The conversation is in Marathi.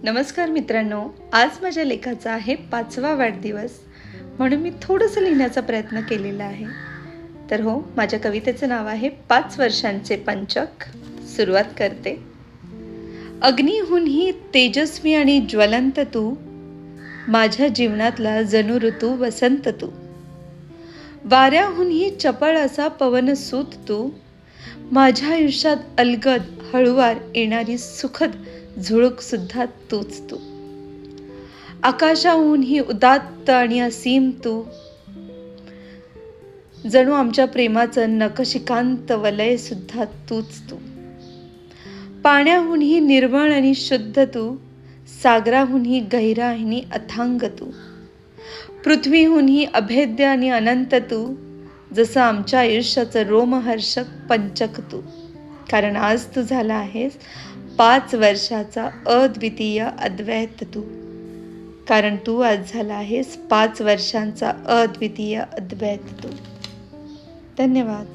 नमस्कार मित्रांनो, आज माझ्या लेखाचा आहे 5वा वाढदिवस, म्हणून मी थोडंसं लिहिण्याचा प्रयत्न केलेला आहे. तर हो, माझ्या कवितेचं नाव आहे 5 वर्षांचे पंचक. सुरुवात करते. अग्नीहूनही तेजस्वी आणि ज्वलंत तू, माझ्या जीवनातला जणू ऋतू वसंत तू. वाऱ्याहूनही चपळ असा पवनसूत तू, माझ्या आयुष्यात अलगद हळुवार येणारी सुखद झुळूक सुद्धा तूच तू. आकाशाहूनही उदात्त आणि असीम तू, जणू आमच्या प्रेमाचं नखशिकांत वलय सुद्धा तूच तू. पाण्याहूनही निर्मळ आणि शुद्ध तू, सागराहूनही गहिरा आणि अथांग तू. पृथ्वीहूनही अभेद्य आणि अनंत तू, जसं आमच्या आयुष्याचं रोमहर्षक पंचक तू. कारण आज तू झाला आहेस 5 वर्षाचा अद्वितीय अद्वैत तू. कारण तू आज झाला आहेस 5 वर्षांचा अद्वितीय अद्वैत तू. धन्यवाद.